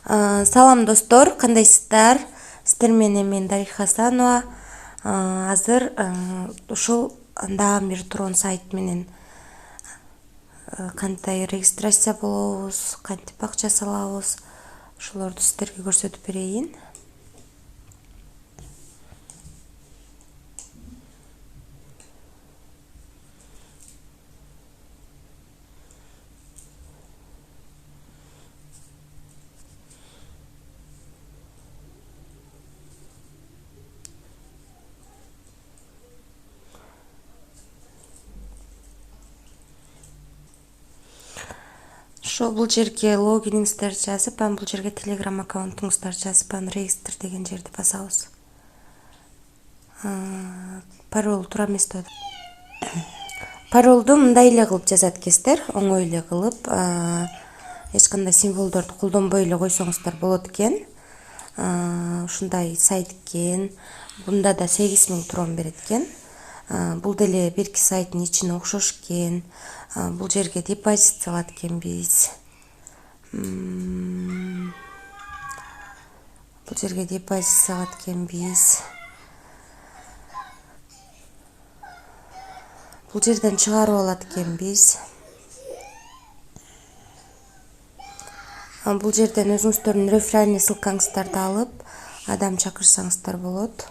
Салам достор, кандайсыздар? Сиздер менен мен Дариха Хасанова. Азыр ушул дагы бир Трон сайт менен кандай регистрация болобуз, кантип акча салабыз, ошолорду сиздерге көрсөтүп берейин. Бул жерге логиниңиздерди жазып, анан бул жерге Telegram аккаунтуңуздарды жазып, анан регистр деген жерди басабыз. Пароль туура эмес деп атат. Паролду мындай эле кылып жазат экенсиздер, оңой эле кылып, эч кандай символдорду колдонбой эле койсоңуздар болот экен. Ушундай сайт экен. Бунда да 8000 трон берет экен. Бул деле бирки сайттын ичине окшош экен. Бул жерге депозит салат экенбиз. Бул жерге депозит салат экенбиз. Бул жерден чыгарып алат экенбиз. Бул жерден өзүңүздөрдүн реферальный ссылкаңыздарды алып, адам чакырсаңыздар болот.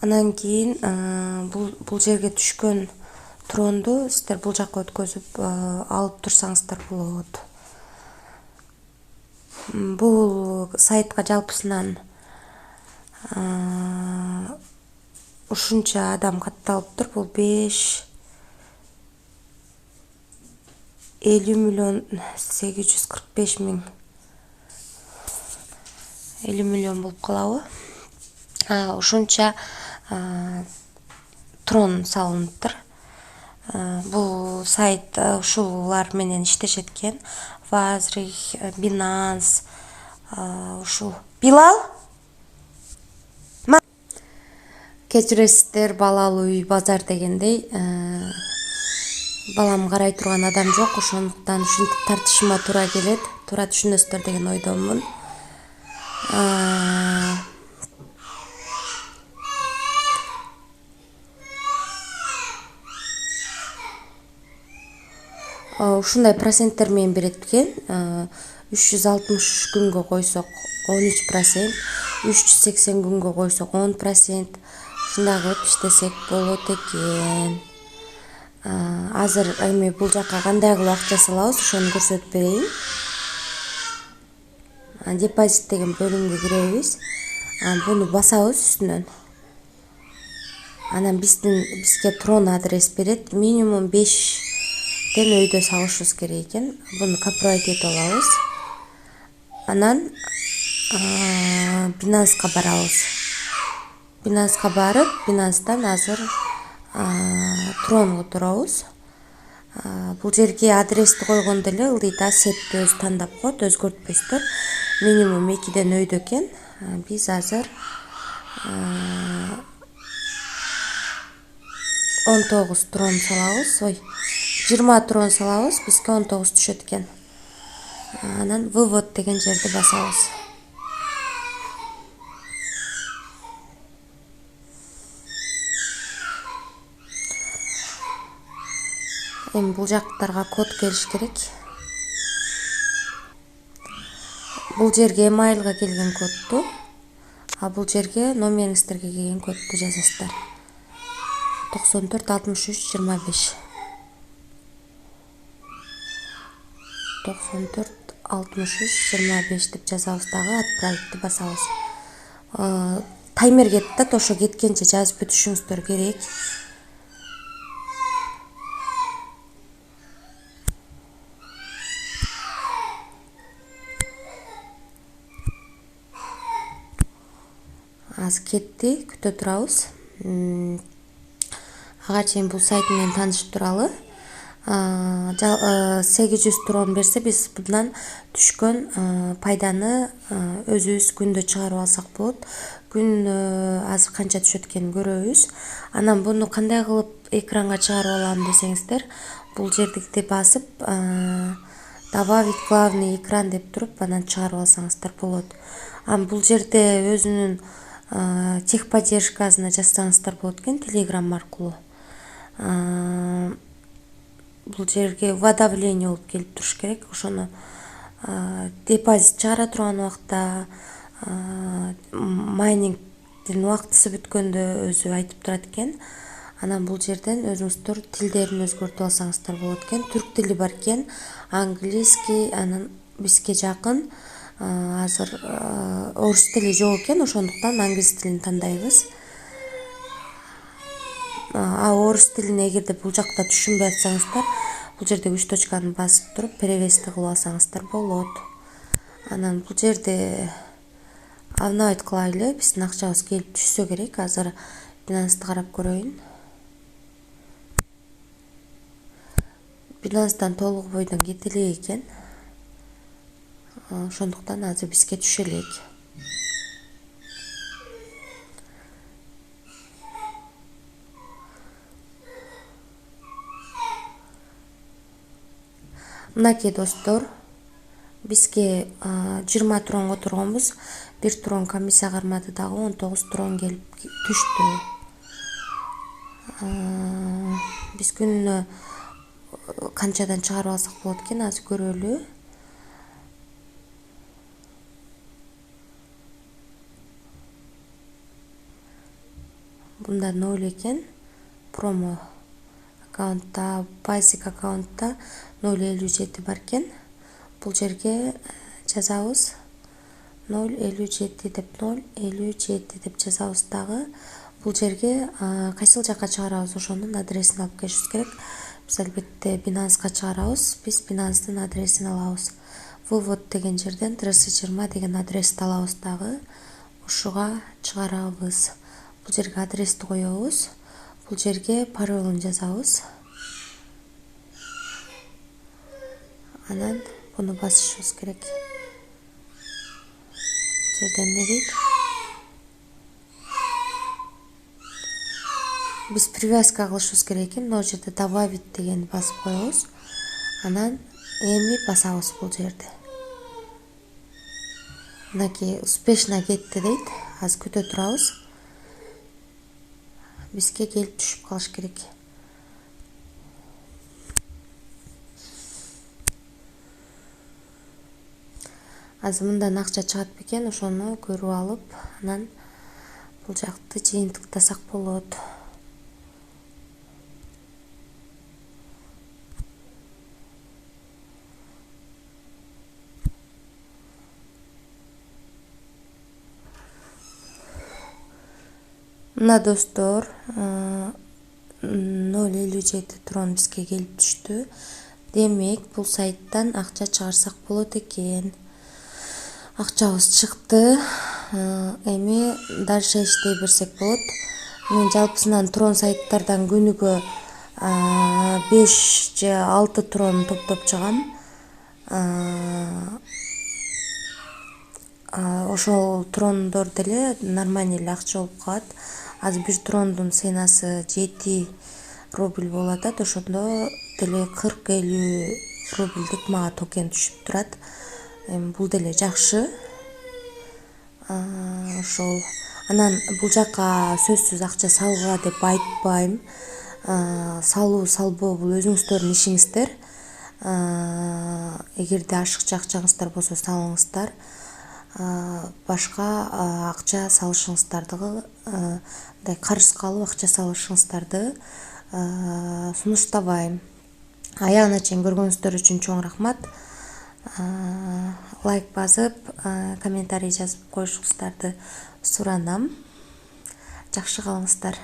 Анан кийин бул жерге түшкөн тронду сиздер бул жакка өткөзүп алып турсаңыздар болот. Бул сайтка жалпысынан ушунча адам катталыптыр. Бул 50 миллион 845 миң 50 миллион болуп калабы. Ушунча трон салыныптыр. Бул сайт ушулар менен иштешет экен. Вазрих, Binance, ушул Билал. Кечиресиздер, балалуу үй базар дегендей, балам карай турган адам жок, ошондуктан ушинтип тартышыма туура келет. Туура түшүнөсүздөр деген ойдомун. Ушундай проценттер менен берет экен. 363 күнгө койсок 13%, 380 күнгө койсок 10%, ушундай кылып иштесек болот экен. Азыр эми бул жакка кандай кылып акча салабыз, ошону көрсөтүп берейин. Депозит деген бөлүмгө киребиз. Буну басабыз үстүнөн. Анан бизге трон адрес берет. Минимум 5 өйдө салышыбыз керек экен. Буну копировать этип алабыз. Анан Binance'га барабыз. Binance'га барып, Binance'дан азыр трон которобуз. Бул жерге адрести койгондо эле ылдый да сетти өзү тандап коет, өзгөртпөйсүздөр. Минимум 2 өйдө экен. Биз азыр 19 трон салабыз. 20 трон салабыз, бизге 19 түшөт экен. Анан вывод деген жерди басабыз. Эми бул жактарга код келиш керек. Бул жерге emailга келген кодду, бул жерге номериңиздерге келген кодду жазасыздар. 94 63 25. 94 63 25 деп жазабыз дагы, отправитти басабыз. Таймер кетти, ошо кеткенче жазып өтүшүңүздөр керек. Азыр кетти, күтө турабыз. Ага чейин бул сайт менен таанышып туралы. 800 трон берсе, биз bundan түшкөн пайданы өзүбүз күндө чыгарып алсак болот. Күн азыр канча түшөт экенин көрөбүз. Анан буну кандай кылып экранга чыгарып алам десеңиздер, бул жердикти басып, добавить главный экран деп туруп, анан чыгарып алсаңыздар болот. Бул жерде өзүнүн техподдержкасына жазсаңыздар болот экен, Telegram аркылуу. Бул жерге уведомление болуп келип туруш керек. Ошону депозит чыгара турган убакта, майнингдин убактысы бүткөндө өзү айтып турат экен. Анан бул жерден өзүңүздөр тилдерин өзгөртүп алсаңыздар болот экен. Түрк тили бар экен, английский, анан бизге жакын. Азыр орус тили жок экен, ошондуктан англис тилин тандайбыз. Орус тилин эгерде бул жакта түшүнбөй атсаңыздар, бул жерде 3 точканы басып туруп, перевести кылып алсаңыздар болот. Анан бул жерде обновить кылайлы, биздин акчабыз келип түшсө керек. Азыр Binance'ты карап көрөйүн. Binance'дан толугу бойдон кете элек экен. Ошондуктан азыр бизге түшө элек. Мынакей достор, бизге 20 трон которгонбуз. 1 трон комиссия кармады дагы 19 трон келип түштү. Биз күнүнө канчадан чыгарып алсак болот экен, азыр көрөлү. Бунда 0 экен. Промо аккаунтта, basic аккаунтта 0.57 бар экен. Бул жерге жазабыз 0.57 деп 0.57 деп жазабыз дагы. Бул жерге кайсыл жакка чыгарабыз, ошонун адресин алып келишибиз керек. Биз албетте Binance'га чыгарабыз. Биз Binance'дын адресин алабыз. Вывод деген жерден 320 деген адрести алабыз дагы. Ушуга чыгарабыз. Бул жерге адрести коебуз. Бул жерге паролун жазабыз. Анан буну басышыбыз керек. Бул жерден эмне дейт? Биз привязка кылышыбыз керек экен. Бул жерде добавить дегенди басып коебуз. Анан эми басабыз бул жерде. Мынакей успешно кетти дейт. Азыр күтө турабыз. Бизге келип түшүп калыш керек. Азыр мындан акча чыгат бекен, ошону көрүп алып, анан бул жакты жыйынтыктасак болот. Мына достор, 0.57 трон бизге келип түштү. Демек, бул сайттан акча чыгарсак болот экен. Акчабыз чыкты. Эми дальше иштей берсек болот. Мен жалпысынан трон сайттардан күнүгө 5 же 6 трон топтоп чыгам. Ошол трондор деле нормально эле акча болуп калат. Азыр 1 трондун ценасы 7 рубль болуп атат. Ошондо деле 40-50 рубльдик мага токен түшүп турат. Бул деле жакшы. Ошол. Анан бул жака сөзсүз акча салгыла деп айтпайм. Салуу салбоо бул өзүңүздөрдүн ишиңиздер. Эгерде ашыкча акчаңыздар болсо салыңыздар. Башка акча салышыңыздарды, мындай карызга алып акча салышыңыздарды сунуштабайм. Аягына чейин көргөнүңүздөр үчүн чоң рахмат. Лайк басып, комментарий жазып коюшуңуздарды суранам. Жакшы калыңыздар.